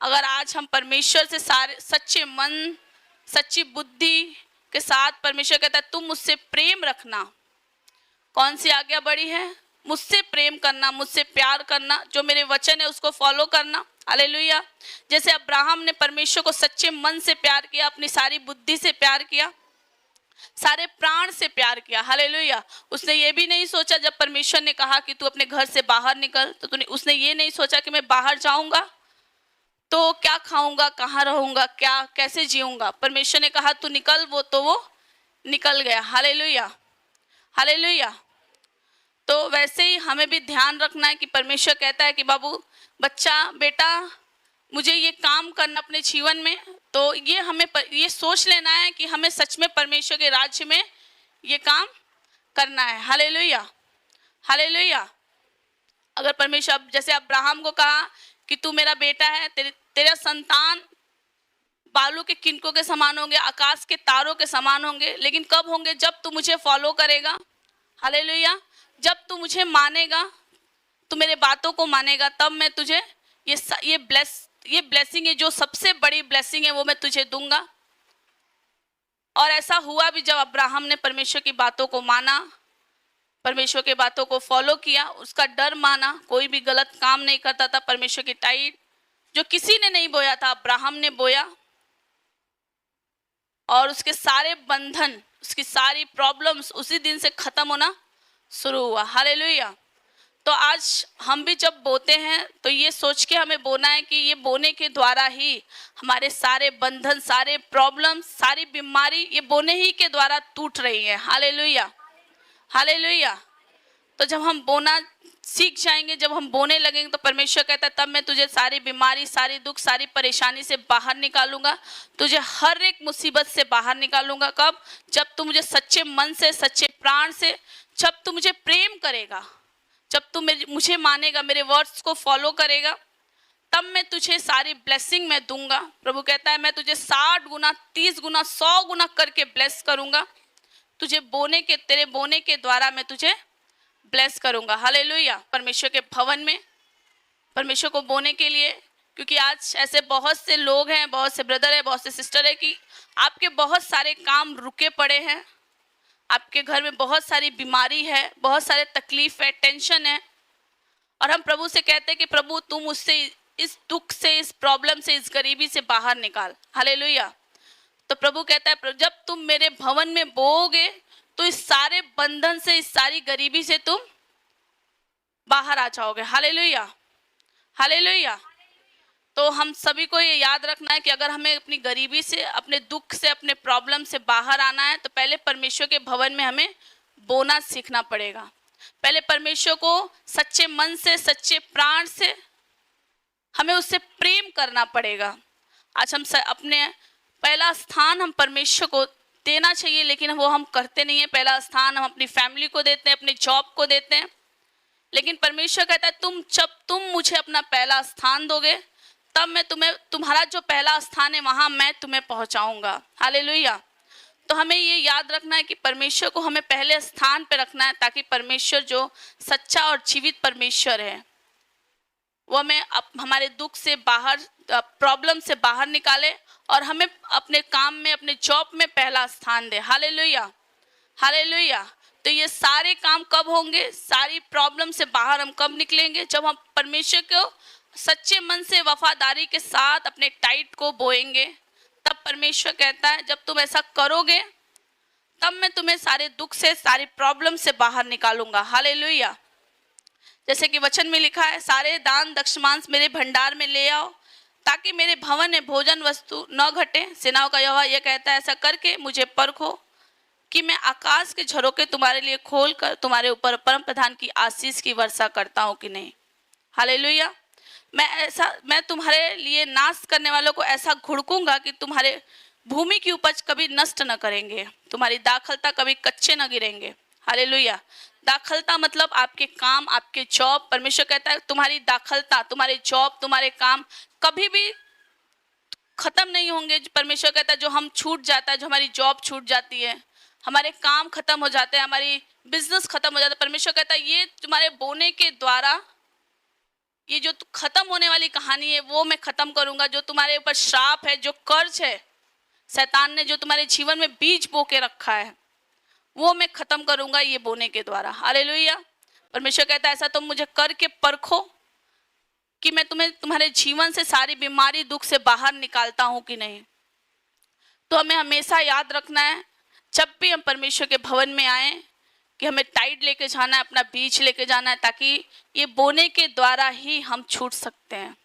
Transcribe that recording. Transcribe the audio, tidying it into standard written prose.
अगर आज हम परमेश्वर से सारे सच्चे मन, सच्ची बुद्धि के साथ, परमेश्वर कहता है तुम मुझसे प्रेम रखना। कौन सी आज्ञा बड़ी है? मुझसे प्रेम करना, मुझसे प्यार करना, जो मेरे वचन है उसको फॉलो करना। हालेलुया। जैसे अब्राहम ने परमेश्वर को सच्चे मन से प्यार किया, अपनी सारी बुद्धि से प्यार किया, सारे प्राण से प्यार किया। हालेलुया। उसने ये भी नहीं सोचा, जब परमेश्वर ने कहा कि तू अपने घर से बाहर निकल, तो उसने ये नहीं सोचा कि मैं बाहर जाऊंगा तो क्या खाऊंगा, कहाँ रहूंगा, क्या कैसे जीऊंगा। परमेश्वर ने कहा तू निकल, वो निकल गया। Hallelujah, hallelujah. तो वैसे ही हमें भी ध्यान रखना है कि परमेश्वर कहता है कि बाबू, बच्चा, बेटा, मुझे ये काम करना अपने जीवन में, तो ये हमें ये सोच लेना है कि हमें सच में परमेश्वर के राज्य में ये काम करना है। Hallelujah, hallelujah. अगर परमेश्वर जैसे अब्राहम को कहा कि तू मेरा बेटा है, तेरा संतान बालू के किनकों के समान होंगे, आकाश के तारों के समान होंगे, लेकिन कब होंगे? जब तू मुझे फॉलो करेगा। हालेलुया। जब तू मुझे मानेगा, तू मेरे बातों को मानेगा, तब मैं तुझे ये ब्लेसिंग है, जो सबसे बड़ी ब्लेसिंग है, वो मैं तुझे दूंगा। और ऐसा हुआ भी, जब अब्राहम ने परमेश्वर की बातों को माना, परमेश्वर की बातों को फॉलो किया, उसका डर माना, कोई भी गलत काम नहीं करता था। परमेश्वर की टाइट जो किसी ने नहीं बोया था, अब्राहम ने बोया, और उसके सारे बंधन, उसकी सारी प्रॉब्लम्स उसी दिन से खत्म होना शुरू हुआ। हालेलुया। तो आज हम भी जब बोते हैं तो ये सोच के हमें बोना है कि ये बोने के द्वारा ही हमारे सारे बंधन, सारे प्रॉब्लम्स, सारी बीमारी ये बोने ही के द्वारा टूट रही है। Hallelujah, hallelujah. तो जब हम बोना सीख जाएंगे, जब हम बोने लगेंगे, तो परमेश्वर कहता है तब मैं तुझे सारी बीमारी, सारी दुख, सारी परेशानी से बाहर निकालूंगा, तुझे हर एक मुसीबत से बाहर निकालूंगा। कब? जब तू मुझे सच्चे मन से, सच्चे प्राण से, जब तू मुझे प्रेम करेगा, जब तू मुझे मानेगा, मेरे वर्ड्स को फॉलो करेगा, तब मैं तुझे सारी ब्लेसिंग मैं दूंगा। प्रभु कहता है मैं तुझे 60 गुना, 30 गुना, 100 गुना करके ब्लेस करूंगा। तुझे तेरे बोने के द्वारा मैं तुझे ब्लेस करूंगा। हालेलुया। परमेश्वर के भवन में परमेश्वर को बोने के लिए, क्योंकि आज ऐसे बहुत से लोग हैं, बहुत से ब्रदर है, बहुत से सिस्टर है कि आपके बहुत सारे काम रुके पड़े हैं, आपके घर में बहुत सारी बीमारी है, बहुत सारे तकलीफ है, टेंशन है, और हम प्रभु से कहते हैं कि प्रभु तुम मुझसे इस दुख से, इस प्रॉब्लम से, इस गरीबी से बाहर निकाल। हालेलुया। तो प्रभु कहता है जब तुम मेरे भवन में बोओगे तो इस सारे बंधन से, इस सारी गरीबी से तुम बाहर आ जाओगे। Hallelujah, hallelujah. तो हम सभी को ये याद रखना है कि अगर हमें अपनी गरीबी से, अपने दुख से, अपने प्रॉब्लम से बाहर आना है, तो पहले परमेश्वर के भवन में हमें बोना सीखना पड़ेगा। पहले परमेश्वर को सच्चे मन से, सच्चे प्राण से हमें उससे प्रेम करना पड़ेगा। आज हम अपने पहला स्थान हम परमेश्वर को देना चाहिए, लेकिन वो हम करते नहीं है। पहला स्थान हम अपनी फैमिली को देते हैं, अपने जॉब को देते हैं, लेकिन परमेश्वर कहता है जब तुम मुझे अपना पहला स्थान दोगे, तब मैं तुम्हारा जो पहला स्थान है वहां मैं तुम्हें पहुंचाऊंगा। हालेलुया। तो हमें ये याद रखना है कि परमेश्वर को हमें पहले स्थान पे रखना है, ताकि परमेश्वर जो सच्चा और जीवित परमेश्वर है, वो हमें हमारे दुख से बाहर, प्रॉब्लम से बाहर निकाले, और हमें अपने काम में, अपने जॉब में पहला स्थान दे। Hallelujah, hallelujah. तो ये सारे काम कब होंगे, सारी प्रॉब्लम से बाहर हम कब निकलेंगे? जब हम परमेश्वर को सच्चे मन से, वफादारी के साथ अपने टाइट को बोएंगे। तब परमेश्वर कहता है जब तुम ऐसा करोगे, तब मैं तुम्हें सारे दुख से, सारी प्रॉब्लम से बाहर निकालूंगा। हालेलुया। जैसे कि वचन में लिखा है, सारे दान दक्षमांस मेरे भंडार में ले आओ, ताकि मेरे भवन में भोजन वस्तु न घटे। सेनाओं का यहोवा यह कहता है, ऐसा करके मुझे परखो कि मैं आकाश के झरोखे तुम्हारे लिए खोल कर तुम्हारे ऊपर परम प्रधान की आशीष की वर्षा करता हूँ कि नहीं। हालेलुया। मैं तुम्हारे लिए नाश करने वालों को ऐसा घुड़कूंगा कि तुम्हारे भूमि की उपज कभी नष्ट न करेंगे, तुम्हारी दाखलता कभी कच्चे न गिरेंगे। हालेलुया। दाखलता मतलब आपके काम, आपके जॉब। परमेश्वर कहता है तुम्हारी दाखलता, तुम्हारे जॉब, तुम्हारे काम कभी भी खत्म नहीं होंगे। परमेश्वर कहता है जो हम छूट जाता है, जो हमारी जॉब छूट जाती है, हमारे काम खत्म हो जाते हैं, हमारी बिजनेस खत्म हो जाता है, परमेश्वर कहता है ये तुम्हारे बोने के द्वारा ये जो खत्म होने वाली कहानी है वो मैं खत्म करूंगा। जो तुम्हारे ऊपर श्राप है, जो कर्ज है, शैतान ने जो तुम्हारे जीवन में बीज बो के रखा है, वो मैं खत्म करूंगा ये बोने के द्वारा। हालेलुया। परमेश्वर कहता है ऐसा तुम मुझे करके परखो कि मैं तुम्हें तुम्हारे जीवन से सारी बीमारी दुख से बाहर निकालता हूं कि नहीं। तो हमें हमेशा याद रखना है जब भी हम परमेश्वर के भवन में आए कि हमें टाइट लेके जाना है, अपना बीज लेके जाना है, ताकि ये बोने के द्वारा ही हम छूट सकते हैं।